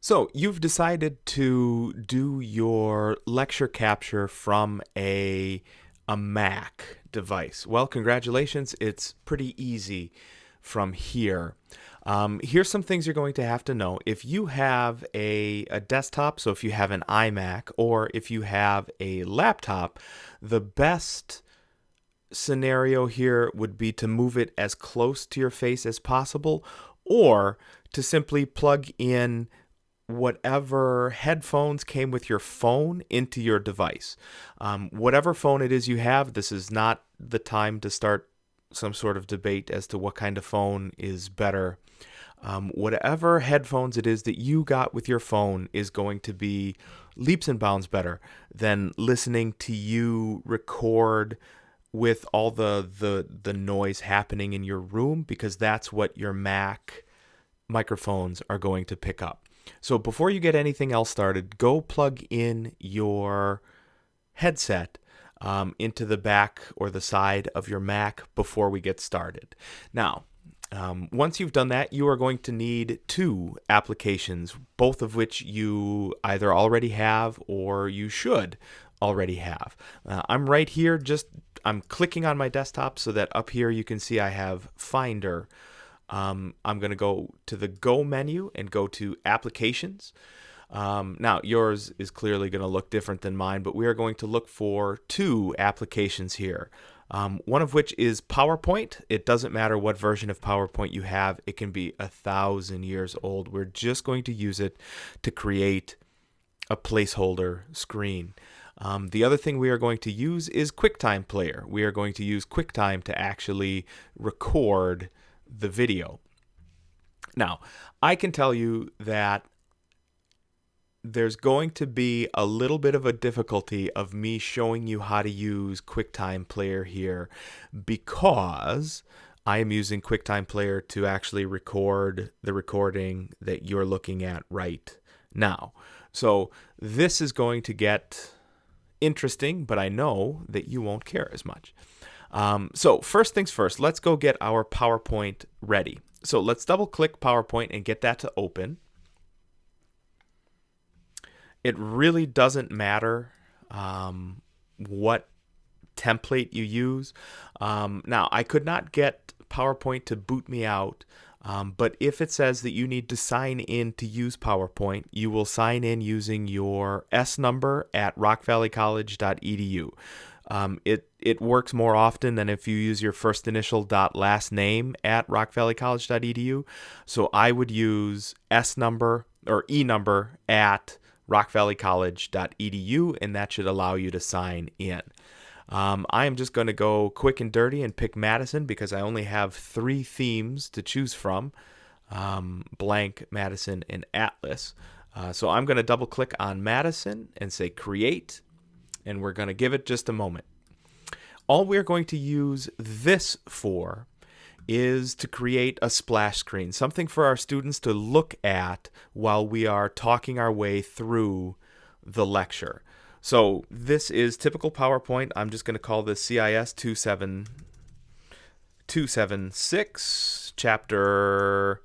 So you've decided to do your lecture capture from a Mac device. Well, congratulations. It's pretty easy from here. Here's some things you're going to have to know. If you have a desktop, so if you have an iMac, or if you have a laptop, the best scenario here would be to move it as close to your face as possible, or to simply plug in whatever headphones came with your phone into your device. Whatever phone it is you have, this is not the time to start some sort of debate as to what kind of phone is better. Whatever headphones it is that you got with your phone is going to be leaps and bounds better than listening to you record with all the noise happening in your room, because that's what your Mac microphones are going to pick up. So before you get anything else started, go plug in your headset into the back or the side of your Mac before we get started. Now, once you've done that, you are going to need two applications, both of which you either already have or you should already have. I'm right here, I'm clicking on my desktop so that up here you can see I have Finder. I'm going to go to the Go menu and go to Applications. Now, yours is clearly going to look different than mine, but we are going to look for two applications here. One of which is PowerPoint. It doesn't matter what version of PowerPoint you have. It can be 1,000 years old. We're just going to use it to create a placeholder screen. The other thing we are going to use is Quicktime Player. We are going to use QuickTime to actually record the video. Now, I can tell you that there's going to be a little bit of a difficulty of me showing you how to use QuickTime Player here, because I am using QuickTime Player to actually record the recording that you're looking at right now. So this is going to get interesting, but I know that you won't care as much. So first things first, let's go get our PowerPoint ready. So let's double click PowerPoint and get that to open. It really doesn't matter what template you use. Now, I could not get PowerPoint to boot me out, but if it says that you need to sign in to use PowerPoint, you will sign in using your S number at rockvalleycollege.edu. It works more often than if you use your first initial dot last name at rockvalleycollege.edu. So I would use S number or E number at rockvalleycollege.edu, and that should allow you to sign in. I am just going to go quick and dirty and pick Madison because I only have 3 themes to choose from, Blank, Madison, and Atlas. So I'm going to double click on Madison and say create, and we're going to give it just a moment. All we're going to use this for is to create a splash screen, something for our students to look at while we are talking our way through the lecture. So this is typical PowerPoint. I'm just going to call this CIS 276, Chapter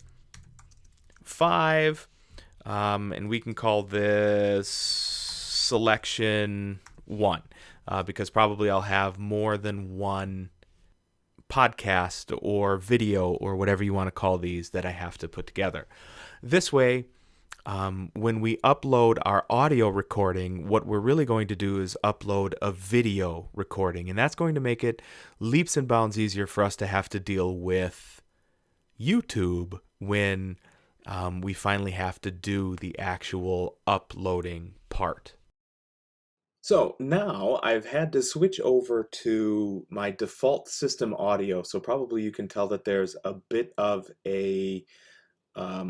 5, and we can call this Selection 1, because probably I'll have more than one podcast or video or whatever you want to call these that I have to put together. This way, when we upload our audio recording, what we're really going to do is upload a video recording, and that's going to make it leaps and bounds easier for us to have to deal with YouTube when we finally have to do the actual uploading part. So now I've had to switch over to my default system audio. So probably you can tell that there's a bit of I'm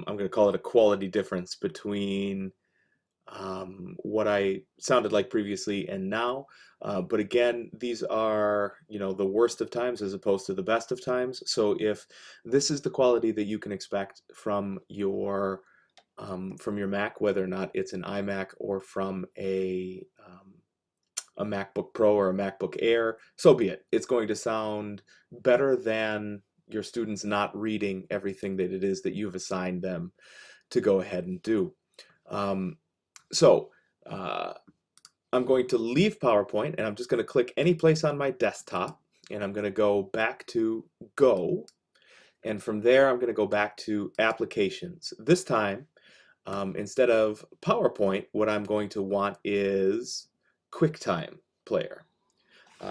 going to call it a quality difference between what I sounded like previously and now. But again, these are, the worst of times as opposed to the best of times. So if this is the quality that you can expect from your Mac, whether or not it's an iMac or from a MacBook Pro or a MacBook Air, so be it. It's going to sound better than your students not reading everything that it is that you've assigned them to go ahead and do. So I'm going to leave PowerPoint, and I'm just going to click any place on my desktop, and I'm going to go back to Go, and from there I'm going to go back to Applications. This time, instead of PowerPoint, what I'm going to want is QuickTime Player.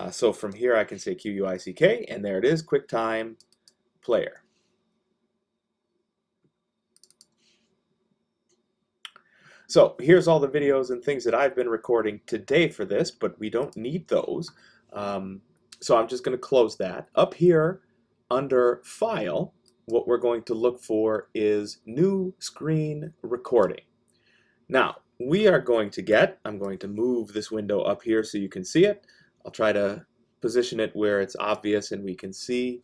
So from here I can say QUICK, and there it is, QuickTime Player. So here's all the videos and things that I've been recording today for this, but we don't need those. So I'm just going to close that. Up here under File, what we're going to look for is New Screen Recording. Now, we are going to get, I'm going to move this window up here so you can see it. I'll try to position it where it's obvious and we can see.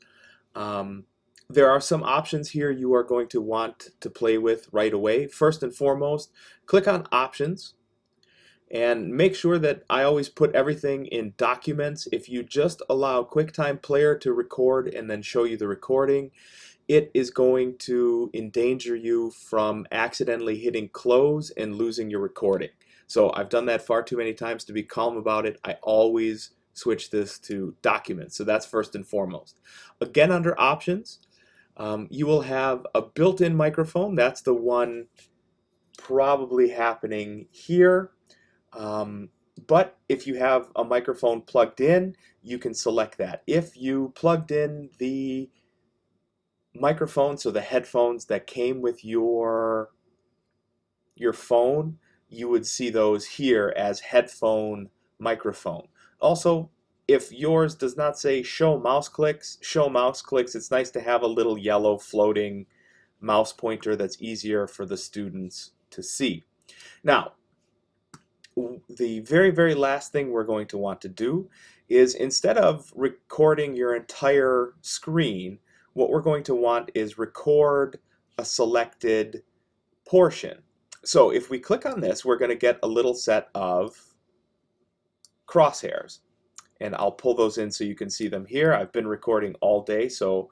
There are some options here you are going to want to play with right away. First and foremost, click on Options and make sure that I always put everything in Documents. If you just allow QuickTime Player to record and then show you the recording, it is going to endanger you from accidentally hitting close and losing your recording. So I've done that far too many times to be calm about it. I always switch this to Documents. So that's first and foremost. Again, under Options, you will have a built-in microphone. That's the one probably happening here. But if you have a microphone plugged in, you can select that. If you plugged in the microphone, so the headphones that came with your phone, you would see those here as headphone microphone. Also, if yours does not say show mouse clicks, it's nice to have a little yellow floating mouse pointer that's easier for the students to see. Now, the very, very last thing we're going to want to do is, instead of recording your entire screen, what we're going to want is record a selected portion. So if we click on this, we're going to get a little set of crosshairs. And I'll pull those in so you can see them here. I've been recording all day, so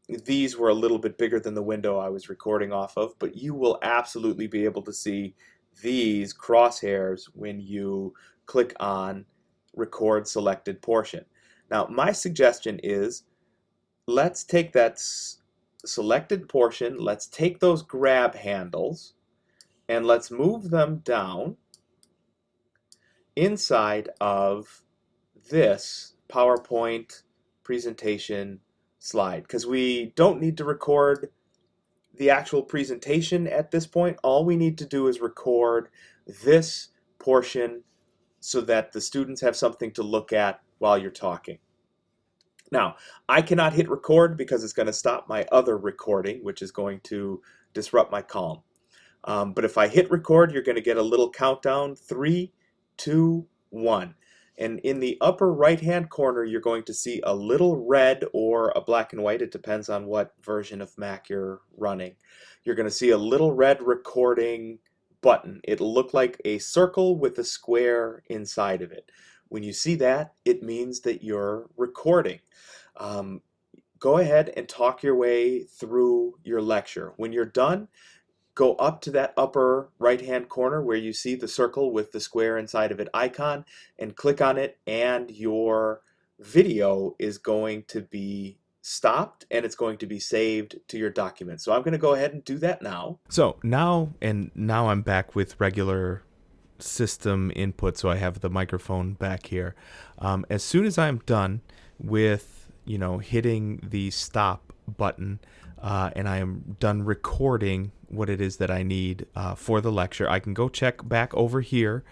these were a little bit bigger than the window I was recording off of, but you will absolutely be able to see these crosshairs when you click on Record Selected Portion. Now, my suggestion is, let's take that selected portion, let's take those grab handles, and let's move them down inside of this PowerPoint presentation slide, because we don't need to record the actual presentation at this point. All we need to do is record this portion so that the students have something to look at while you're talking. Now, I cannot hit record because it's going to stop my other recording, which is going to disrupt my calm. But if I hit record, you're going to get a little countdown, 3, 2, 1. And in the upper right-hand corner, you're going to see a little red or a black and white. It depends on what version of Mac you're running. You're going to see a little red recording button. It'll look like a circle with a square inside of it. When you see that, it means that you're recording. Go ahead and talk your way through your lecture. When you're done, go up to that upper right-hand corner where you see the circle with the square inside of it icon and click on it, and your video is going to be stopped and it's going to be saved to your document. So I'm going to go ahead and do that now. So now I'm back with regular system input, so I have the microphone back here. As soon as I'm done with hitting the stop button, and I am done recording what it is that I need for the lecture, I can go check back over here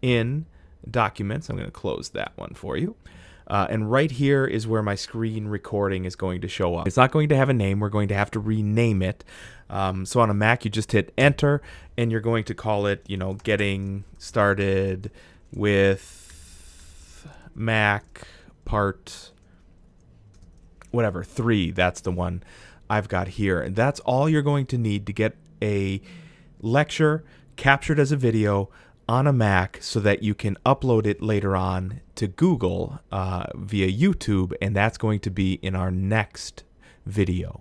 in Documents. I'm going to close that one for you. And right here is where my screen recording is going to show up. It's not going to have a name. We're going to have to rename it. So on a Mac, you just hit Enter, and you're going to call it, Getting Started with Mac Part whatever 3. That's the one I've got here. And that's all you're going to need to get a lecture captured as a video on a Mac so that you can upload it later on to Google via YouTube, and that's going to be in our next video.